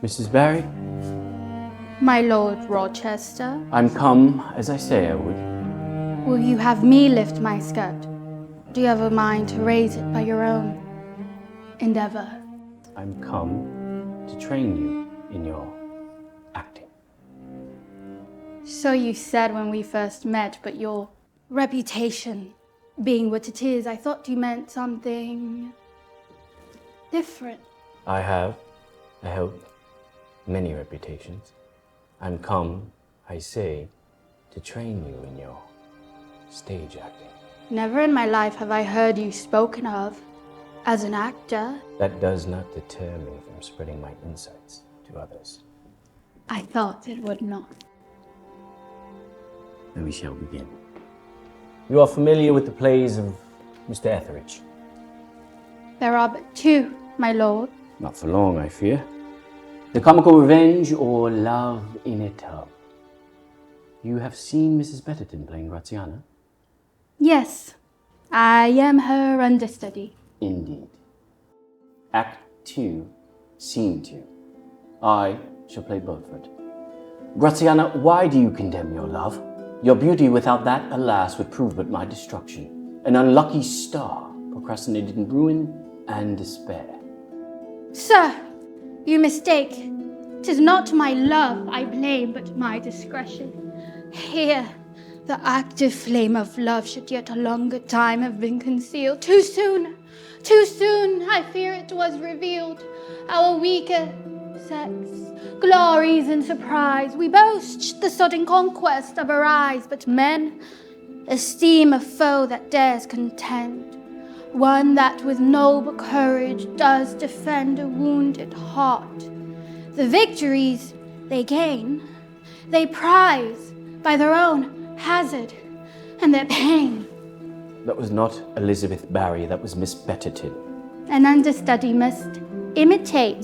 Mrs. Barry? My Lord Rochester, I'm come, as I say I would. will you have me lift my skirt? Do you have a mind to raise it by your own endeavor? I'm come to train you in your acting. So you said when we first met, but your reputation being what it is, I thought you meant something different. I have, I hope, many reputations. I'm come, I say, to train you in your stage acting. Never in my life have I heard you spoken of as an actor. That does not deter me from spreading my insights to others. I thought it would not. Then we shall begin. You are familiar with the plays of Mr. Etheridge? There are but two, my lord. Not for long, I fear. The Comical Revenge or Love in a Tub. You have seen Mrs. Betterton playing Graziana? Yes, I am her understudy. Indeed. Act 2, Scene 2. I shall play Beaufort. Graziana, why do you condemn your love? Your beauty without that, alas, would prove but my destruction. An unlucky star, procrastinated in ruin and despair. Sir, you mistake. 'Tis not my love I blame, but my discretion. Here, the active flame of love should yet a longer time have been concealed. Too soon, I fear it was revealed. Our weaker sex, glories and surprise, we boast the sudden conquest of our eyes, but men esteem a foe that dares contend, one that with noble courage does defend a wounded heart. The victories they gain, they prize by their own hazard and their pain. That was not Elizabeth Barry, that was Miss Betterton. An understudy must imitate,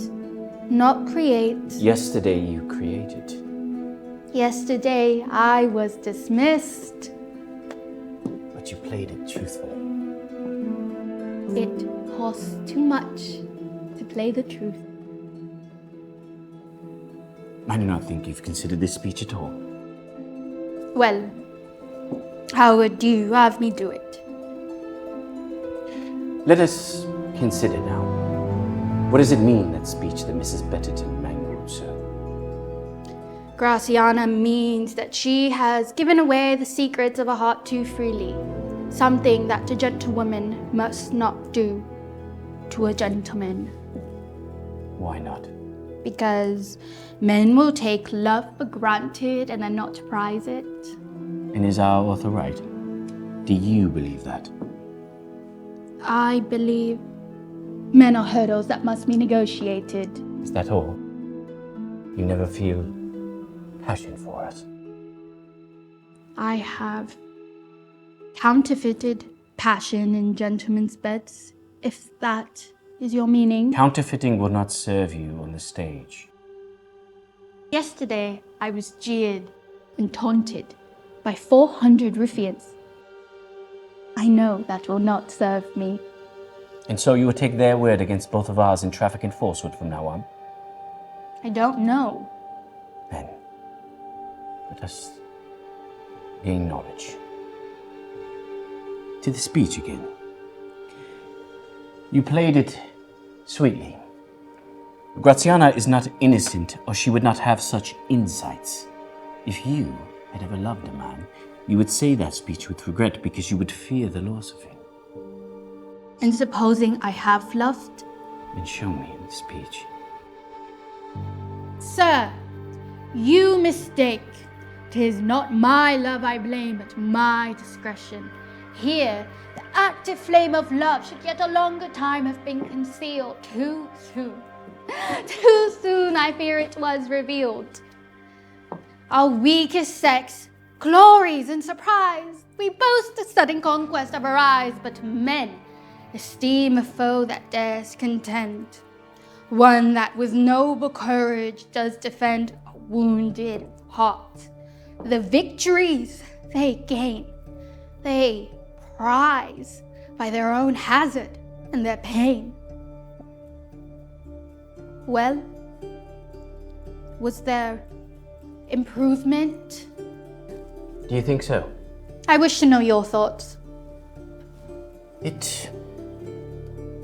not create. Yesterday you created. Yesterday I was dismissed. But you played it truthfully. It costs too much to play the truth. I do not think you've considered this speech at all. Well, how would you have me do it? Let us consider now. What does it mean, that speech that Mrs. Betterton mangled so? Graziana means that she has given away the secrets of a heart too freely, something that a gentlewoman must not do to a gentleman. Why not? Because men will take love for granted and then not prize it. And is our author right? Do you believe that? I believe men are hurdles that must be negotiated. Is that all? You never feel passion for us? I have counterfeited passion in gentlemen's beds, if that is your meaning. Counterfeiting will not serve you on the stage. Yesterday, I was jeered and taunted by 400 ruffians. I know that will not serve me. And so you will take their word against both of ours in traffic and falsehood from now on? I don't know. Then, let us gain knowledge. To the speech again. You played it sweetly. Graziana is not innocent, or she would not have such insights. If you had ever loved a man, you would say that speech with regret because you would fear the loss of him. And supposing I have loved? Then show me in the speech. Sir, you mistake. 'Tis not my love I blame, but my discretion. Here, the active flame of love should yet a longer time have been concealed. Too soon. Too soon, I fear it was revealed. Our weakest sex, glories and surprise, we boast the sudden conquest of our eyes, but men esteem a foe that dares contend, one that with noble courage does defend a wounded heart. The victories they gain, they prize by their own hazard and their pain. Well, Was there improvement? Do you think so? I wish to know your thoughts. It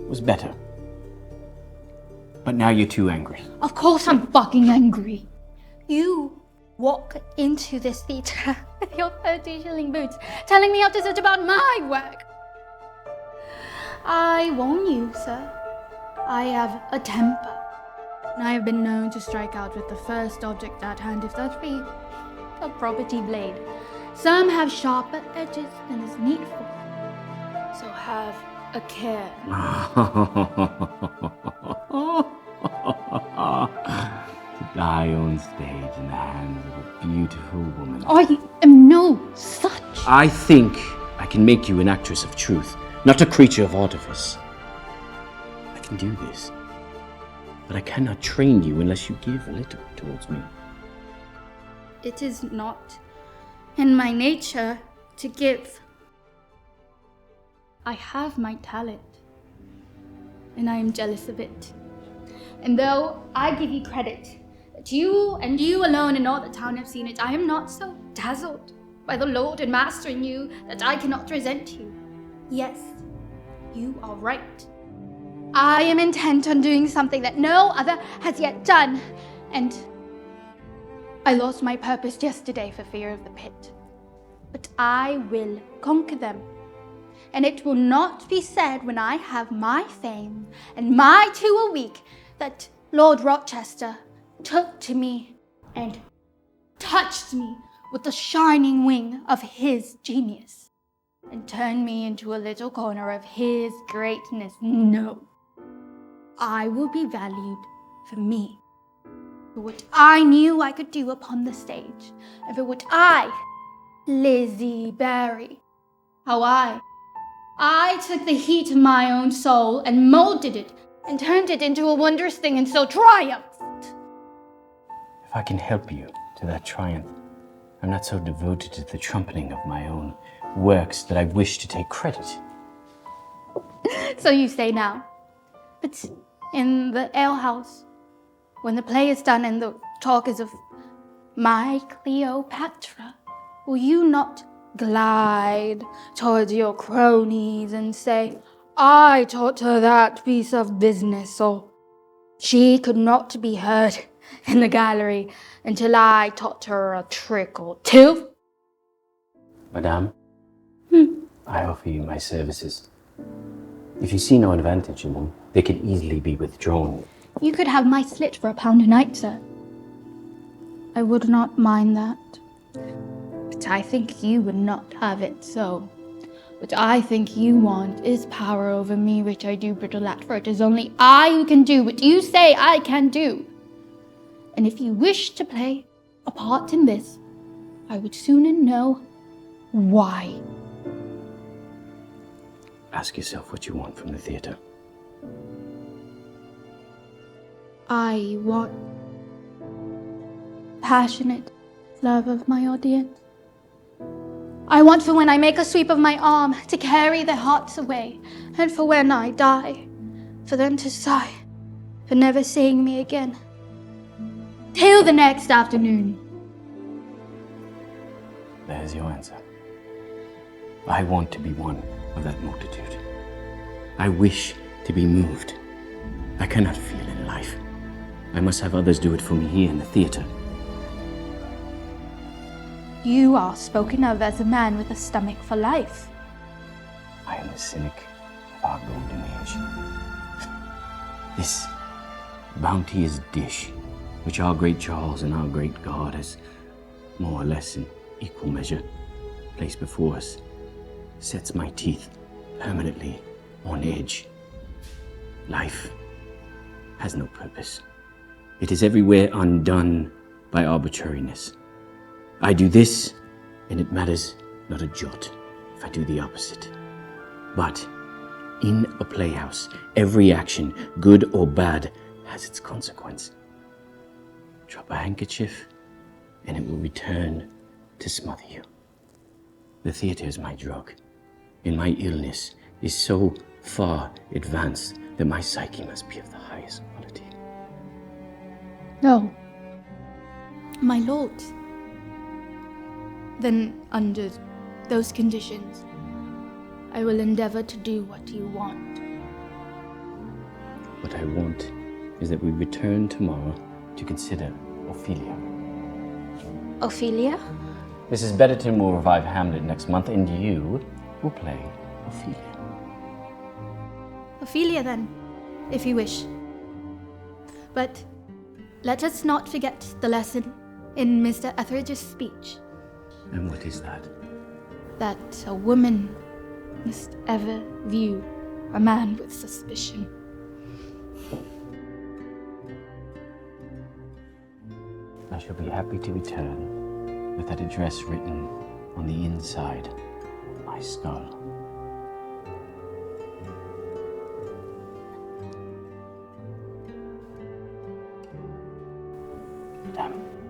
was better. But now you're too angry. Of course I'm fucking angry. You walk into this theatre with your 30-shilling boots, telling me how to search about my work. I warn you, sir. I have a temper. And I have been known to strike out with the first object at hand, if that be a property blade. Some have sharper edges than is needful. So have a care. To die on stage in the hands of a beautiful woman. I am no such. I think I can make you an actress of truth, not a creature of artifice. I can do this, but I cannot train you unless you give a little towards me. It is not in my nature to give. I have my talent, and I am jealous of it. And though I give you credit that you and you alone in all the town have seen it, I am not so dazzled by the Lord and Master in you that I cannot resent you. Yes, you are right. I am intent on doing something that no other has yet done, and I lost my purpose yesterday for fear of the pit. But I will conquer them. And it will not be said when I have my fame and my 2 a week that Lord Rochester took to me and touched me with the shining wing of his genius and turned me into a little corner of his greatness. No, I will be valued for me, for what I knew I could do upon the stage, and for what I, Lizzie Barry, how I took the heat of my own soul and molded it and turned it into a wondrous thing and so triumphed. If I can help you to that triumph, I'm not so devoted to the trumpeting of my own works that I wish to take credit. So you say now. But in the alehouse, when the play is done and the talk is of my Cleopatra, will you not glide towards your cronies and say, I taught her that piece of business, or she could not be heard in the gallery until I taught her a trick or two? Madame, I offer you my services. If you see no advantage in them, they can easily be withdrawn. You could have my slit for £1 a night, sir. I would not mind that. But I think you would not have it so. What I think you want is power over me, which I do brittle at, for it is only I who can do what you say I can do. And if you wish to play a part in this, I would sooner know why. Ask yourself what you want from the theatre. I want passionate love of my audience. I want for when I make a sweep of my arm to carry their hearts away, and for when I die, for them to sigh for never seeing me again. Till the next afternoon. There's your answer. I want to be one of that multitude. I wish to be moved. I cannot feel in life. I must have others do it for me here in the theatre. You are spoken of as a man with a stomach for life. I am a cynic of our golden age. This bounteous dish, which our great Charles and our great God has more or less in equal measure placed before us, sets my teeth permanently on edge. Life has no purpose. It is everywhere undone by arbitrariness. I do this, and it matters not a jot if I do the opposite. But in a playhouse, every action, good or bad, has its consequence. Drop a handkerchief, and it will return to smother you. The theatre is my drug, and my illness is so far advanced that my psyche must be of the highest quality. No, My lord. Then, under those conditions, I will endeavor to do what you want. What I want is that we return tomorrow to consider Ophelia. Ophelia? Mrs. Betterton will revive Hamlet next month, and you will play Ophelia. Ophelia, then, if you wish. But let us not forget the lesson in Mr. Etheridge's speech. And what is that? That a woman must ever view a man with suspicion. I shall be happy to return with that address written on the inside of my skull. Madame.